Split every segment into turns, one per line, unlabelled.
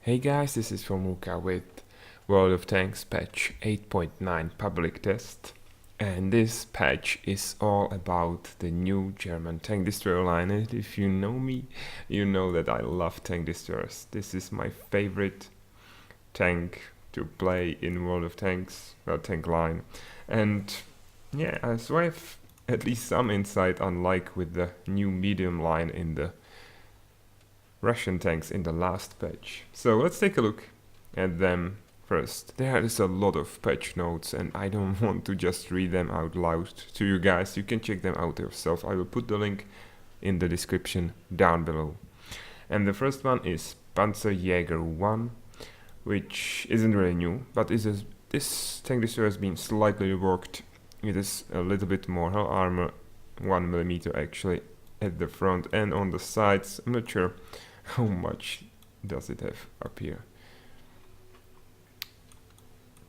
Hey guys, this is from Luca with World of Tanks patch 8.9 public test, and this patch is all about the new German tank destroyer line. And if you know me, you know that I love tank destroyers. This is my favorite tank to play in World of Tanks, tank line. And yeah, so I have at least some insight, unlike with the new medium line in the Russian tanks in the last patch. So let's take a look at them first. There is a lot of patch notes and I don't want to just read them out loud to you guys. You can check them out yourself. I will put the link in the description down below. And the first one is Panzerjäger 1, which isn't really new, but this tank destroyer has been slightly reworked. It is a little bit more hull armor, 1mm actually, at the front and on the sides. I'm not sure how much does it have up here.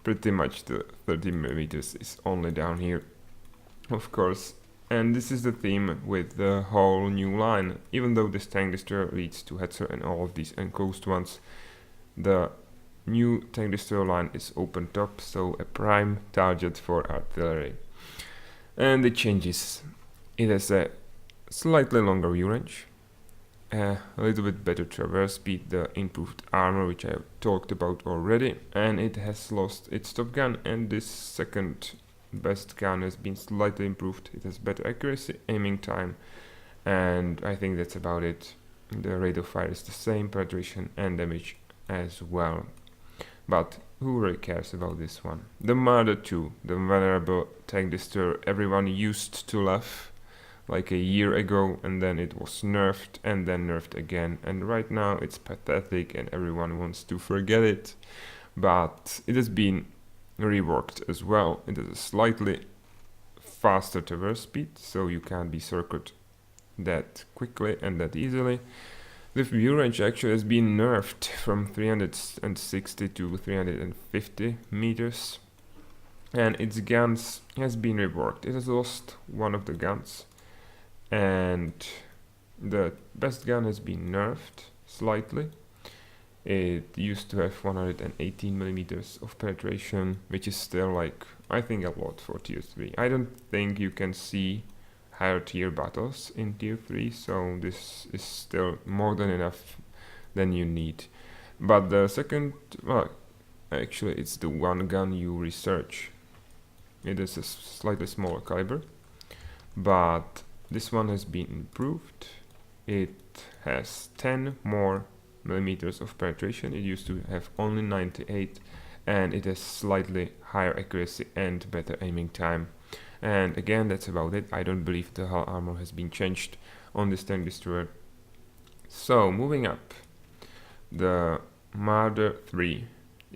Pretty much the 30mm is only down here, of course. And this is the theme with the whole new line. Even though this tank destroyer leads to Hetzer and all of these enclosed ones, the new tank destroyer line is open top, so a prime target for artillery. And it changes. It has a slightly longer view range, a little bit better traverse speed, the improved armor which I have talked about already, and it has lost its top gun, and this second best gun has been slightly improved. It has better accuracy, aiming time, and I think that's about it. The rate of fire is the same, penetration and damage as well. But who really cares about this one? The Marder 2, the venerable tank destroyer everyone used to love like a year ago, and then it was nerfed and then nerfed again, and right now it's pathetic and everyone wants to forget it. But it has been reworked as well. It has a slightly faster traverse speed, so you can't be circled that quickly and that easily. The view range actually has been nerfed from 360 to 350 meters, and its guns has been reworked. It has lost one of the guns, and the best gun has been nerfed slightly. It used to have 118mm of penetration, which is still, like, I think a lot for tier 3. I don't think you can see higher tier battles in tier 3, so this is still more than enough than you need. But the second, well, actually it's the one gun you research. It is a slightly smaller caliber, but this one has been improved. It has 10 more millimeters of penetration. It used to have only 98, and it has slightly higher accuracy and better aiming time. And again, that's about it. I don't believe the hull armor has been changed on this tank destroyer. So moving up, the Marder 3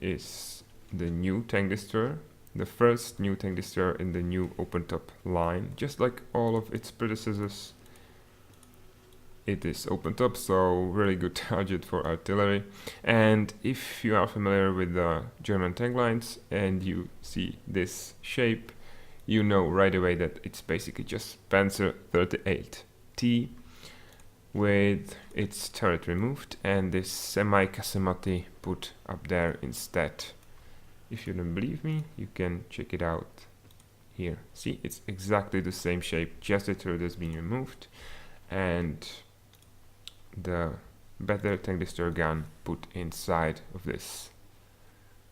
is the new tank destroyer, the first new tank destroyer in the new open top line. Just like all of its predecessors, it is open top, so really good target for artillery. And if you are familiar with the German tank lines and you see this shape, you know right away that it's basically just Panzer.38T with its turret removed and this semi-casematic put up there instead. If you don't believe me, you can check it out here. See, it's exactly the same shape, just the turret has been removed and the better tank destroyer gun put inside of this.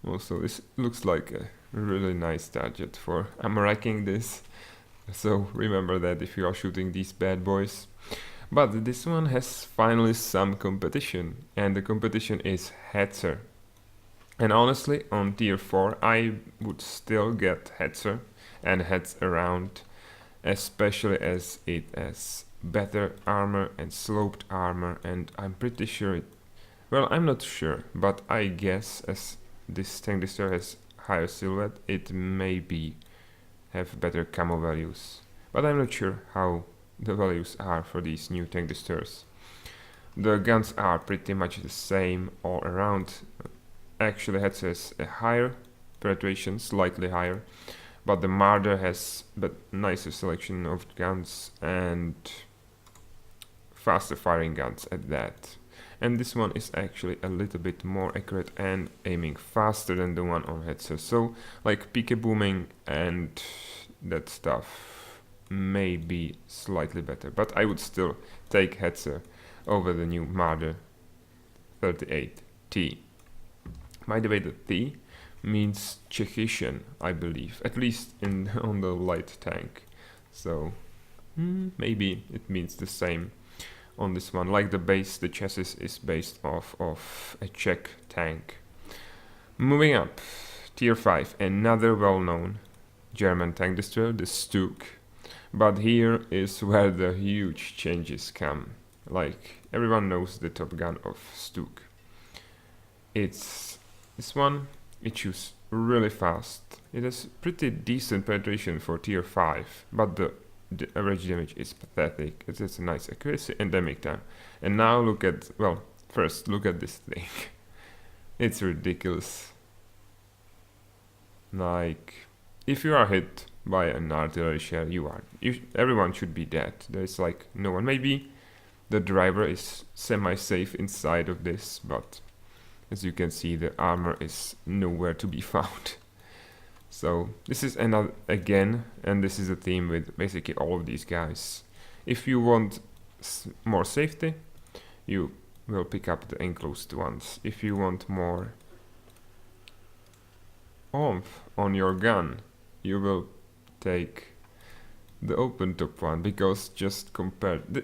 Also, this looks like a really nice target for ammo racking this, so remember that if you are shooting these bad boys. But this one has finally some competition, and the competition is Hetzer. And honestly, on tier 4 I would still get Hetzer and heads around, especially as it has better armor and sloped armor, and I'm pretty sure it, well, I'm not sure, but I guess as this tank destroyer has higher silhouette, it maybe have better camo values, but I'm not sure how the values are for these new tank destroyers. The guns are pretty much the same all around. Actually, Hetzer has a higher penetration, slightly higher, but the Marder has a nicer selection of guns and faster firing guns at that. and this one is actually a little bit more accurate and aiming faster than the one on Hetzer. So like PK booming and that stuff may be slightly better, but I would still take Hetzer over the new Marder 38T. By the way, the T means Czechician, I believe, at least on the light tank. So maybe it means the same on this one. Like the base, the chassis is based off of a Czech tank. Moving up, Tier 5, another well-known German tank destroyer, the Stug. But here is where the huge changes come. Like, everyone knows the Top Gun of Stug. It's this one, it shoots really fast. It has pretty decent penetration for Tier 5, but the average damage is pathetic. It has a nice accuracy and damage time. And now look at, well, first look at this thing. It's ridiculous. Like, if you are hit by an artillery shell, everyone should be dead. There's like no one. Maybe the driver is semi-safe inside of this, but as you can see, the armor is nowhere to be found. So this is another again, and this is a theme with basically all of these guys. If you want more safety, you will pick up the enclosed ones. If you want more oomph on your gun, you will take the open top one, because just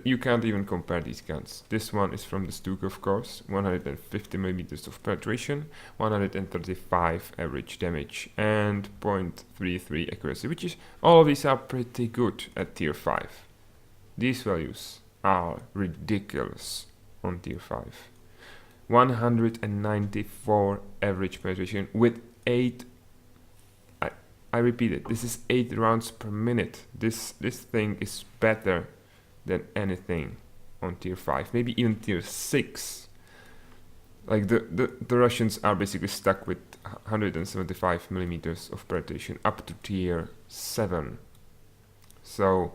you can't even compare these guns. This one is from the Stug, of course, 150 millimeters of penetration, 135 average damage, and 0.33 accuracy, which is, all of these are pretty good at Tier 5. These values are ridiculous on Tier 5. 194 average penetration with 8, I repeat it, this is 8 rounds per minute. This thing is better than anything on Tier 5, maybe even Tier 6. Like the Russians are basically stuck with 175 millimeters of penetration up to Tier 7. So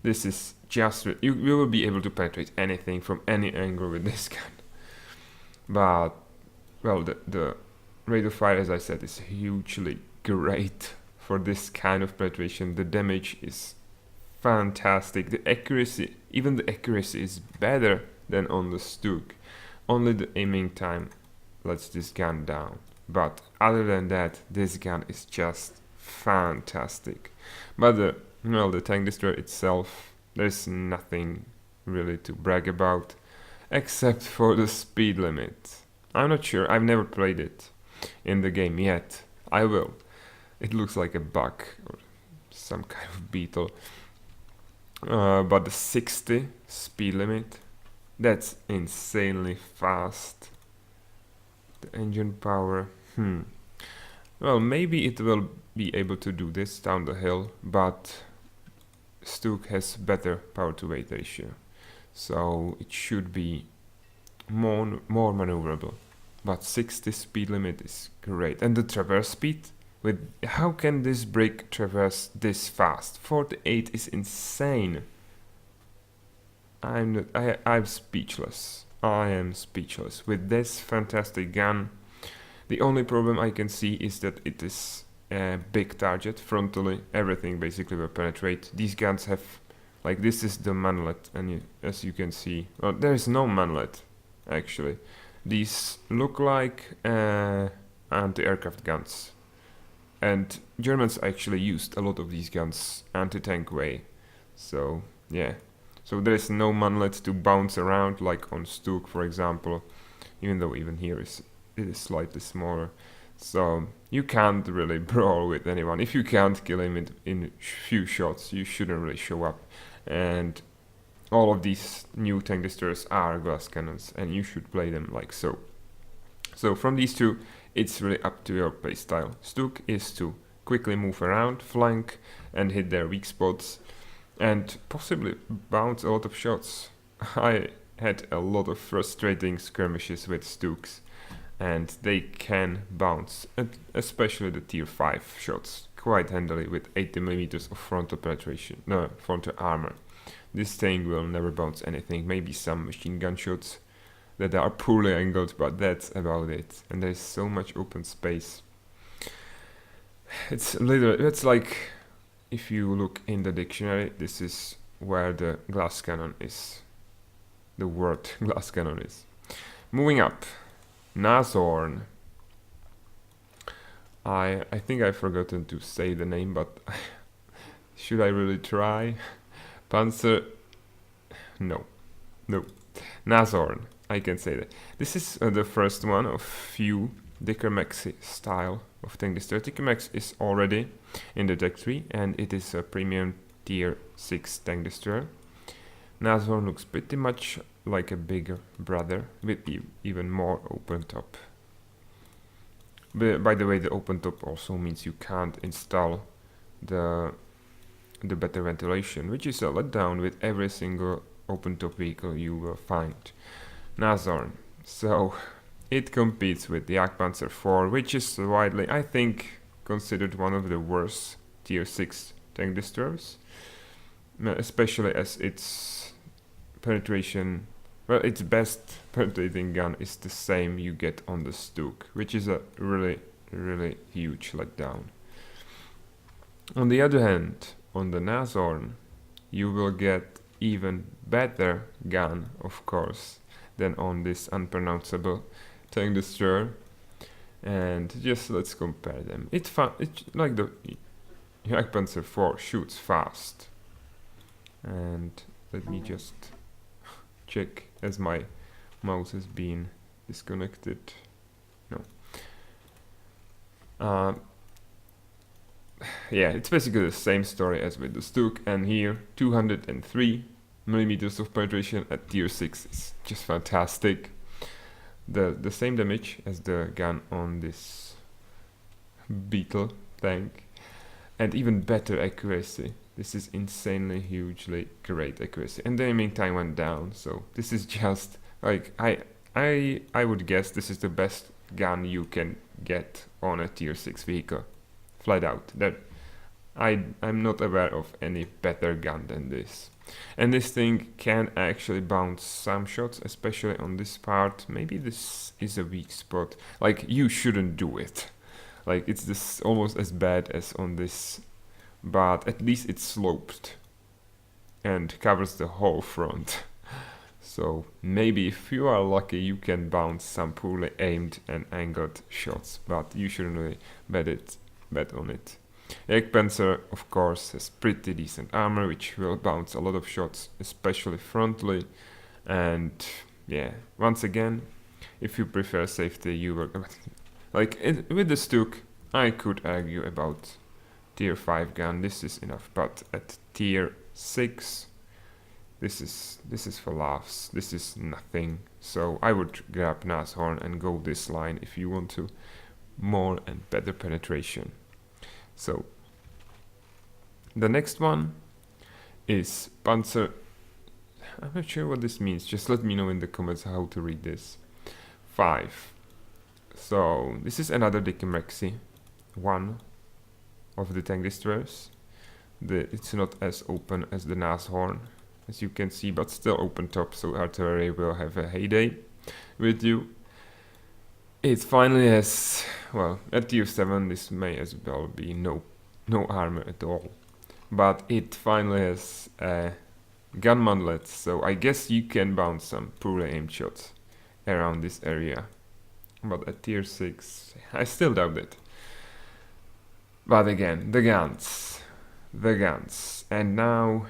this is just, you will be able to penetrate anything from any angle with this gun. But, well, the rate of fire, as I said, is hugely great for this kind of penetration. The damage is fantastic. The accuracy, even the accuracy is better than on the Stug. Only the aiming time lets this gun down. But other than that, this gun is just fantastic. But the tank destroyer itself, there's nothing really to brag about, except for the speed limit. I'm not sure, I've never played it in the game yet. I will. It looks like a bug or some kind of beetle. But the 60 speed limit, that's insanely fast. The engine power, well, maybe it will be able to do this down the hill, but Stug has better power to weight ratio, so it should be more maneuverable. But 60 speed limit is great, and the traverse speed. How can this brick traverse this fast? 48 is insane. I'm speechless. I am speechless. With this fantastic gun, the only problem I can see is that it is a big target frontally. Everything basically will penetrate. These guns have, like, this is the manlet, and as you can see, well, there is no manlet actually. These look like anti-aircraft guns. And Germans actually used a lot of these guns anti-tank way. So, yeah. So there is no manlet to bounce around like on Stug, for example. Even though even here it is slightly smaller. So you can't really brawl with anyone. If you can't kill him in few shots, you shouldn't really show up. And all of these new tank destroyers are glass cannons, and you should play them like so. So from these two, it's really up to your playstyle. Stug is to quickly move around, flank, and hit their weak spots, and possibly bounce a lot of shots. I had a lot of frustrating skirmishes with Stugs, and they can bounce, especially the Tier 5 shots, quite handily with 80 millimeters of frontal penetration, frontal armor. This thing will never bounce anything, maybe some machine gun shots, that are poorly angled, but that's about it. And there's so much open space. It's like, if you look in the dictionary, this is where the glass cannon is. The word glass cannon is. Moving up, Nashorn. I think I've forgotten to say the name, but should I really try? Panzer... No. Nashorn. I can say that. This is the first one of few Dicker-Maxi style of tank destroyer. Dicker-Max is already in the deck 3 and it is a premium tier 6 tank destroyer. Nashorn looks pretty much like a bigger brother with even more open top. But by the way, the open top also means you can't install the better ventilation, which is a letdown with every single open top vehicle you will find. Nashorn. So it competes with the Pz.Sfl.IV, which is widely, I think, considered one of the worst tier 6 tank destroyers, especially as its penetration, well, its best penetrating gun is the same you get on the Stuk, which is a really huge letdown. On the other hand, on the Nashorn, you will get even better gun, of course, than on this unpronounceable tank destroyer. And just let's compare them. It's like the Pz.IV shoots fast. And let me just check as my mouse has been disconnected. No. Yeah, it's basically the same story as with the Stuk, and here 203 millimeters of penetration at tier 6 is just fantastic. The same damage as the gun on this Beetle tank, and even better accuracy. This is insanely hugely great accuracy, and the aiming time went down, so this is just like I would guess this is the best gun you can get on a tier 6 vehicle, flat out. That I'm not aware of any better gun than this. And this thing can actually bounce some shots, especially on this part. Maybe this is a weak spot. Like, you shouldn't do it. Like, it's this almost as bad as on this, but at least it's sloped and covers the whole front. So maybe if you are lucky, you can bounce some poorly aimed and angled shots, but you shouldn't really bet on it. Jagdpanzer, of course, has pretty decent armor, which will bounce a lot of shots, especially frontally. And yeah, once again, if you prefer safety, you will... like, with the Stuk, I could argue about tier 5 gun, this is enough, but at tier 6, this is for laughs, this is nothing. So I would grab Nashorn and go this line if you want to more and better penetration. So the next one is Panzer. I'm not sure what this means, just let me know in the comments how to read this. 5. So this is another Dicker-Maxi, one of the tank destroyers. It's not as open as the Nashorn, as you can see, but still open top, so artillery will have a heyday with you. It finally has, well, at tier 7 this may as well be no armor at all. But it finally has a gun manlet, so I guess you can bounce some poorly aimed shots around this area. But at tier 6, I still doubt it. But again, the guns. And now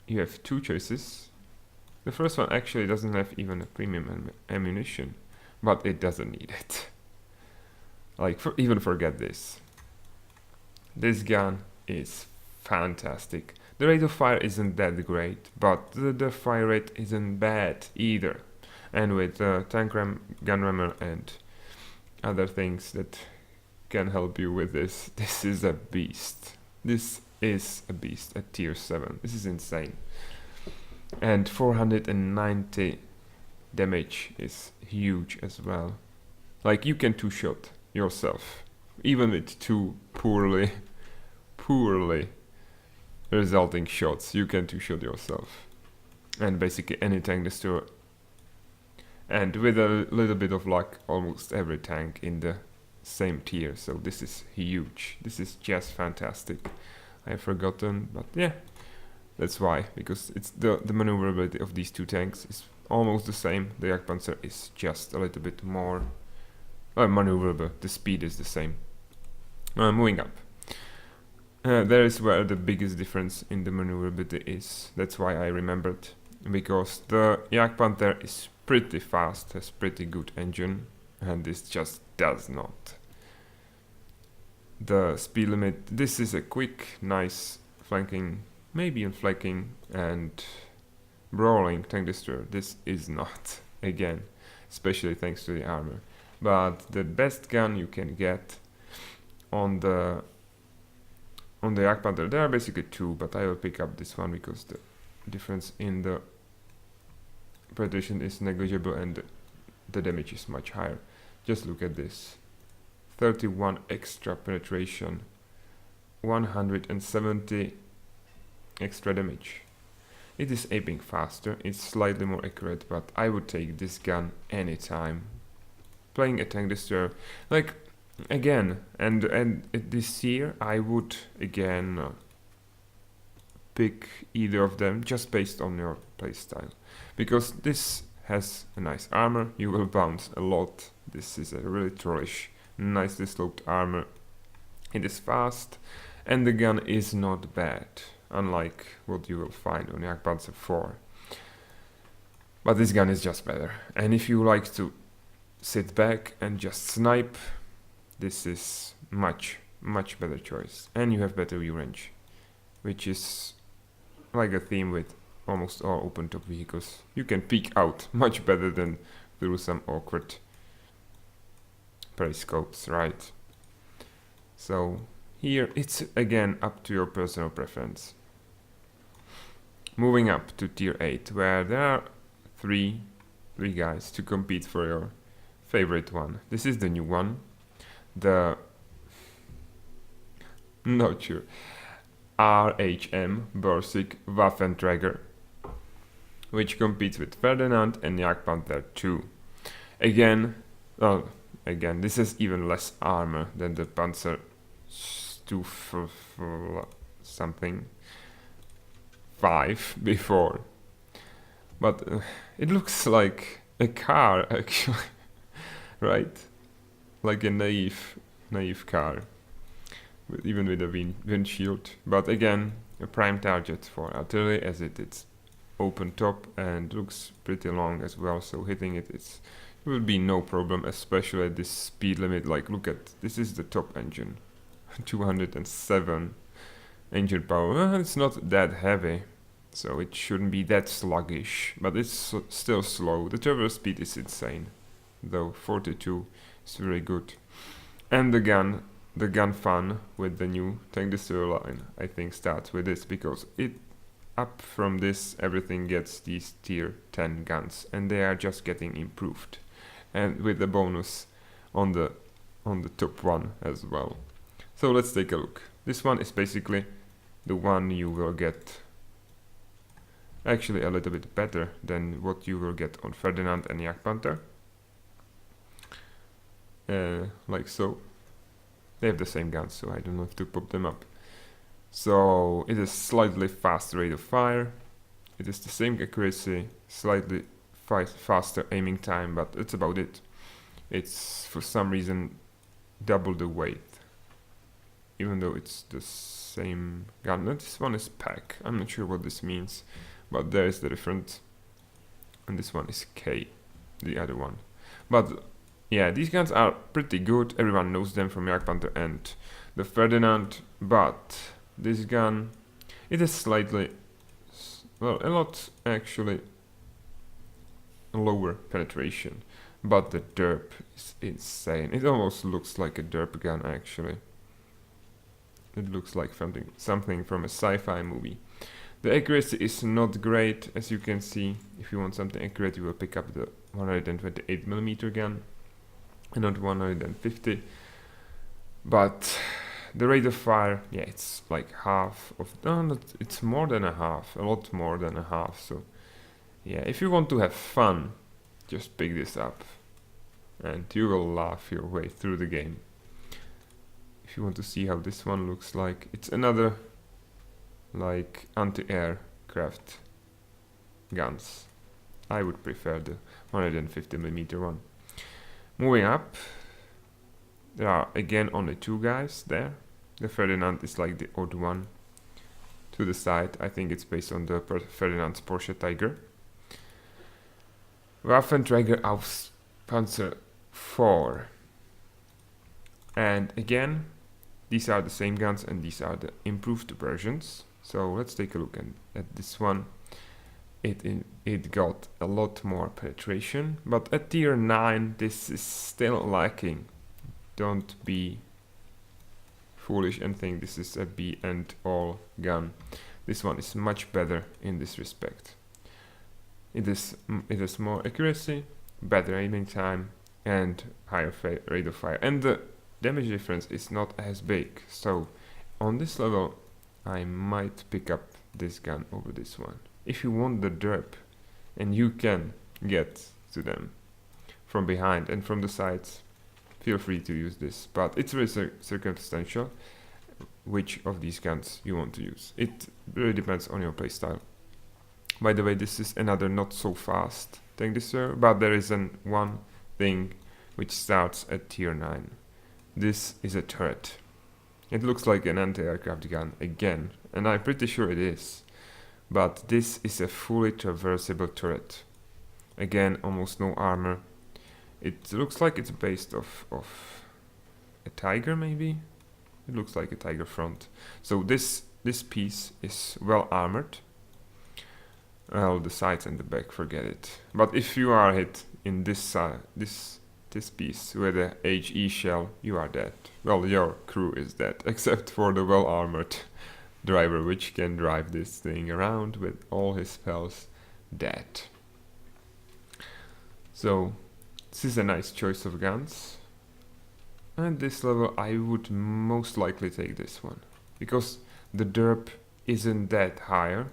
you have two choices. The first one actually doesn't have even a premium ammunition, but it doesn't need it. Like, even forget this. This gun is fantastic. The rate of fire isn't that great, but the fire rate isn't bad either. And with tank gun rammer and other things that can help you with this, this is a beast. This is a beast at tier 7. This is insane. And 490 damage is huge as well. Like, you can two-shot yourself, even with two poorly resulting shots. You can two-shot yourself, and basically any tank destroyer and with a little bit of luck, almost every tank in the same tier. So this is huge. This is just fantastic. I've forgotten, but yeah, that's why, because it's the maneuverability of these two tanks is almost the same. The Jagdpanzer is just a little bit more maneuverable. The speed is the same. Moving up. There is where the biggest difference in the maneuverability is. That's why I remembered, because the Jagdpanther is pretty fast, has pretty good engine, and this just does not. The speed limit, this is a quick, nice flanking, maybe in flanking and brawling tank destroyer. This is not, again, especially thanks to the armor. But the best gun you can get on the Jagdpanther, there are basically two, but I will pick up this one because the difference in the penetration is negligible and the damage is much higher. Just look at this. 31 extra penetration, 170 extra damage. It is aiming faster, it's slightly more accurate, but I would take this gun anytime. Playing a tank destroyer, like, again, and this year I would again pick either of them just based on your playstyle, because this has a nice armor, you will bounce a lot. This is a really trollish, nicely sloped armor. It is fast, and the gun is not bad, unlike what you will find on Pz.IV. But this gun is just better, and if you like to sit back and just snipe, this is much better choice, and you have better view range, which is like a theme with almost all open top vehicles. You can peek out much better than through some awkward periscopes, right? So here it's again up to your personal preference. Moving up to tier 8, where there are three guys to compete for your favorite one. This is the new one, the not sure RHM Borsig Waffenträger, which competes with Ferdinand and Jagdpanther 2. Again, this has even less armor than the Pz.Sfl.V before, but it looks like a car actually, right? Like a naive car, even with a windshield. But again, a prime target for artillery, as it's open top and looks pretty long as well, so hitting it will be no problem, especially at this speed limit. Like, look at this, is the top engine, 207 engine power. It's not that heavy, so it shouldn't be that sluggish, but it's still slow. The turbo speed is insane, though 42 is very good. And the gun fun with the new tank destroyer line, I think, starts with this, because up from this everything gets these tier 10 guns, and they are just getting improved, and with the bonus on the top one as well. So let's take a look. This one is basically the one you will get, actually a little bit better than what you will get on Ferdinand and Jagdpanther. Like so. They have the same guns, so I don't have to pop them up. So it is slightly faster rate of fire. It is the same accuracy, slightly faster aiming time, but it's about it. It's for some reason double the weight, even though it's the same gun. No, this one is pack. I'm not sure what this means, but there is the difference. And this one is K, the other one. But yeah, these guns are pretty good. Everyone knows them from Jagdpanther and the Ferdinand, but this gun, it is slightly, well, a lot actually lower penetration, but the derp is insane. It almost looks like a derp gun actually. It looks like something from a sci-fi movie. The accuracy is not great, as you can see. If you want something accurate, you will pick up the 128mm gun and not 150. But the rate of fire, yeah, it's like half of, it's more than a half, a lot more than a half. So yeah, if you want to have fun just pick this up and you will laugh your way through the game. If you want to see how this one looks like, it's another like anti-aircraft guns. I would prefer the 150mm one. Moving up, there are again only two guys there. The Ferdinand is like the odd one to the side. I think it's based on the Ferdinand's Porsche Tiger. Waffenträger auf Pz.Sfl.IV. And again, these are the same guns and these are the improved versions. So let's take a look at this one. It got a lot more penetration, but at tier 9 this is still lacking. Don't be foolish and think this is a be and all gun. This one is much better in this respect. It has more accuracy, better aiming time, and higher rate of fire. And the damage difference is not as big. So on this level, I might pick up this gun over this one. If you want the derp, and you can get to them from behind and from the sides, feel free to use this. But it's very circumstantial which of these guns you want to use. It really depends on your playstyle. By the way, this is another not so fast tank destroyer, but there is one thing which starts at tier 9. This is a turret. It looks like an anti-aircraft gun again, and I'm pretty sure it is. But this is a fully traversable turret. Again, almost no armor. It looks like it's based off a Tiger, maybe? It looks like a Tiger front. So this piece is well armored. Well, the sides and the back, forget it. But if you are hit in this piece with a HE shell, you are dead. Well, your crew is dead, except for the well armored driver, which can drive this thing around with all his spells dead. So this is a nice choice of guns. At this level I would most likely take this one, because the derp isn't that higher,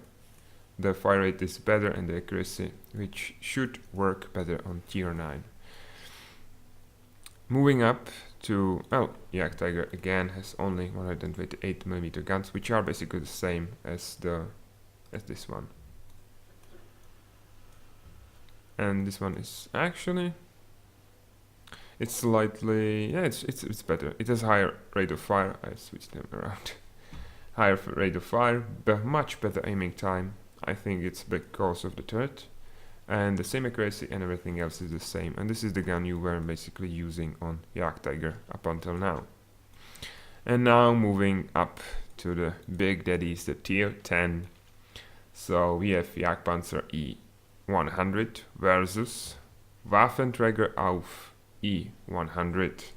the fire rate is better and the accuracy, which should work better on tier 9. Moving up to, well, Jagdtiger again has only 128mm guns, which are basically the same as this one. And this one is actually, it's slightly, yeah, it's better. It has higher rate of fire. I switched them around. Higher rate of fire, but much better aiming time. I think it's because of the turret. And the same accuracy and everything else is the same. And this is the gun you were basically using on Jagdtiger up until now. And now moving up to the big daddies, the tier 10. So we have Jagdpanzer E100 versus Waffenträger auf E100.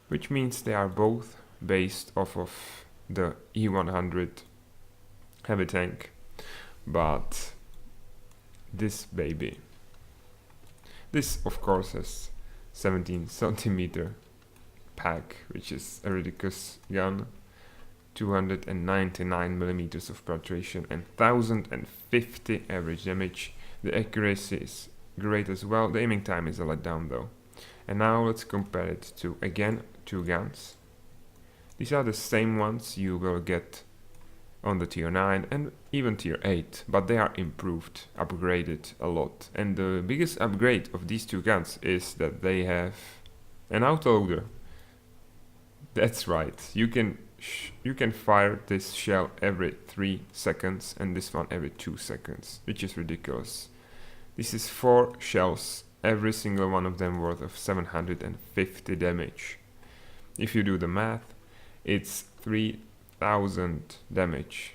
Which means they are both based off of the E100 heavy tank. But this baby, this of course has 17cm pack, which is a ridiculous gun, 299mm of penetration and 1050 average damage. The accuracy is great as well. The aiming time is a letdown though. And now let's compare it to, again, two guns. These are the same ones you will get on the tier 9 and even tier 8, but they are improved, upgraded a lot. And the biggest upgrade of these two guns is that they have an autoloader. That's right, you can fire this shell every 3 seconds and this one every 2 seconds, which is ridiculous. This is 4 shells, every single one of them worth of 750 damage. If you do the math, it's 3000 damage,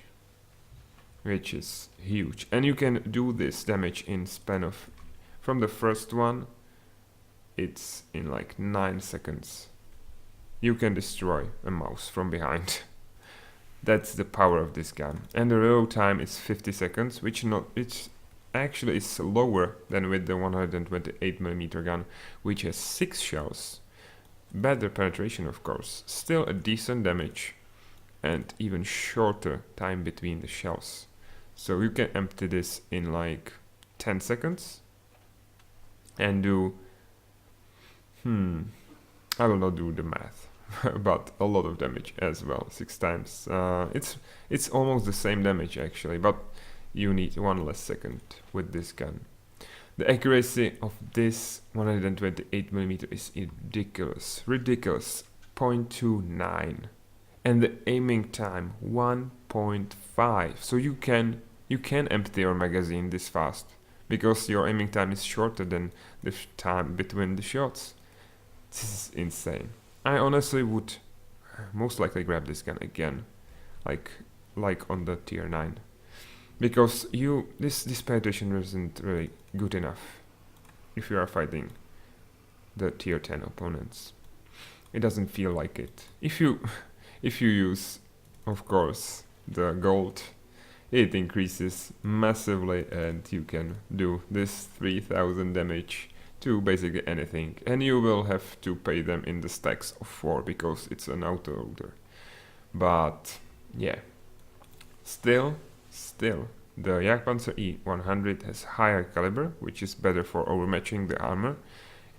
which is huge. And you can do this damage in span of, from the first one, it's in like 9 seconds. You can destroy a mouse from behind. That's the power of this gun. And the reload time is 50 seconds, which actually is lower than with the 128mm gun, which has 6 shells. Better penetration, of course, still a decent damage, and even shorter time between the shells. So you can empty this in like 10 seconds, and do, I will not do the math, but a lot of damage as well, 6 times. It's almost the same damage actually, but you need 1 less second with this gun. The accuracy of this 128mm is ridiculous, 0.29, and the aiming time 1.5. So you can empty your magazine this fast, because your aiming time is shorter than the time between the shots. This is insane. I honestly would most likely grab this gun again, like on the tier 9, because this penetration isn't really good enough if you are fighting the tier 10 opponents. It doesn't feel like it. If you use, of course, the gold, it increases massively, and you can do this 3000 damage to basically anything, and you will have to pay them in the stacks of 4 because it's an auto loader. But yeah, still the Jagdpanzer E100 has higher caliber, which is better for overmatching the armor.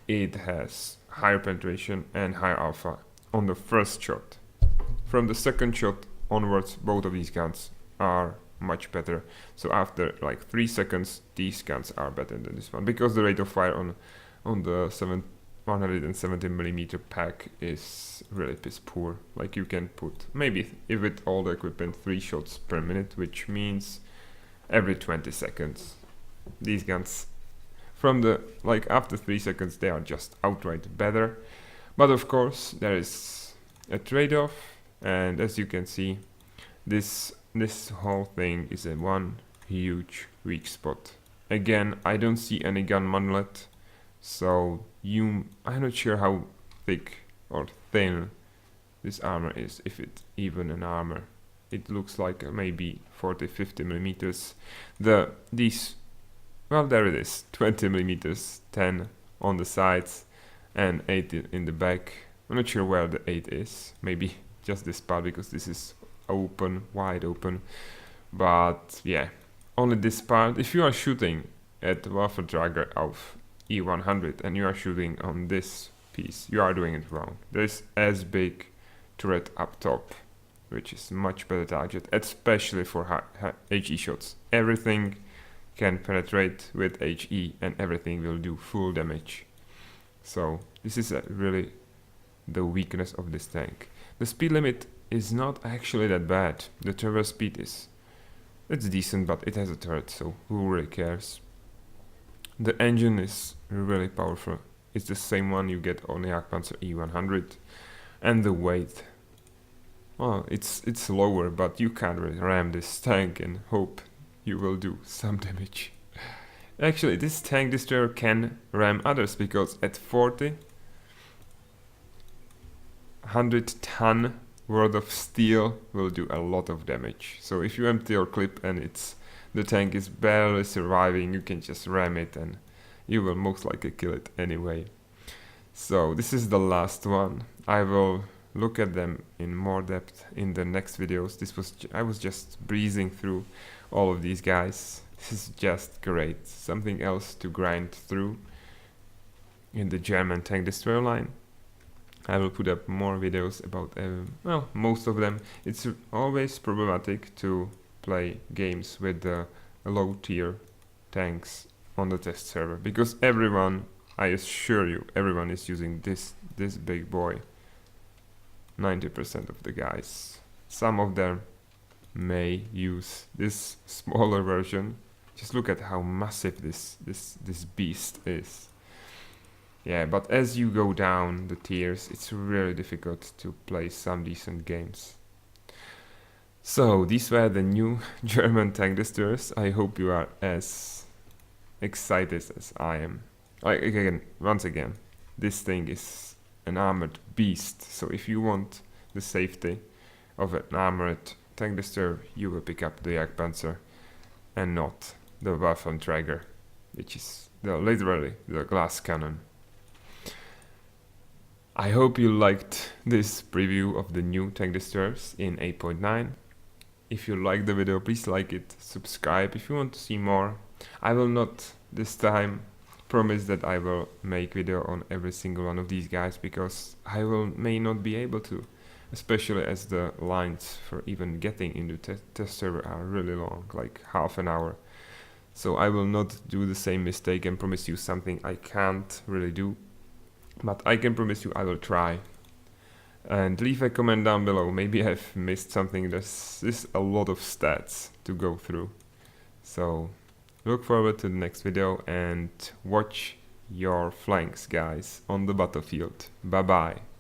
It has higher penetration and higher alpha on the first shot. From the second shot onwards, both of these guns are much better. So after like 3 seconds, these guns are better than this one, because the rate of fire on the 170mm pack is really piss poor. Like you can put, maybe if with all the equipment, 3 shots per minute, which means every 20 seconds. These guns, from the, like after 3 seconds, they are just outright better. But of course there is a trade-off, and as you can see, this whole thing is a one huge weak spot. Again, I don't see any gun manulet, so I'm not sure how thick or thin this armor is, if it's even an armor. It looks like maybe 40-50 millimeters. Well, there it is, 20 millimeters, 10 on the sides and 8 in the back. I'm not sure where the 8 is, maybe just this part, because this is open, wide open. But yeah, only this part. If you are shooting at the Waffentrager of E100 and you are shooting on this piece, you are doing it wrong. There's as big turret up top, which is much better target, especially for HE shots. Everything can penetrate with HE and everything will do full damage. So this is really the weakness of this tank. The speed limit is not actually that bad. The traverse speed it's decent, but it has a turret, so who really cares? The engine is really powerful. It's the same one you get on the Jagdpanzer E100, and the weight, well, it's lower, but you can't really ram this tank and hope you will do some damage. Actually, this tank destroyer can ram others, because at 40, 100-ton worth of steel will do a lot of damage. So if you empty your clip and the tank is barely surviving, you can just ram it and you will most likely kill it anyway. So this is the last one. I will look at them in more depth in the next videos. I was just breezing through all of these guys. This is just great. Something else to grind through in the German tank destroyer line. I will put up more videos about, well, most of them. It's always problematic to play games with the low tier tanks on the test server, because everyone, I assure you, everyone is using this big boy. 90% of the guys. Some of them may use this smaller version. Just look at how massive this beast is. Yeah, but as you go down the tiers, it's really difficult to play some decent games. So these were the new German tank destroyers. I hope you are as excited as I am. Once again, this thing is an armored beast. So if you want the safety of an armored tank destroyer, you will pick up the Jagdpanzer and not the Waffentrager, which is literally the glass cannon. I hope you liked this preview of the new tank destroyers in 8.9. If you liked the video, please like it, subscribe if you want to see more. I will not this time promise that I will make video on every single one of these guys, because I may not be able to, especially as the lines for even getting into test server are really long, like half an hour. So I will not do the same mistake and promise you something I can't really do, but I can promise you I will try. And leave a comment down below, maybe I've missed something. This is a lot of stats to go through. So look forward to the next video and watch your flanks, guys, on the battlefield. Bye bye.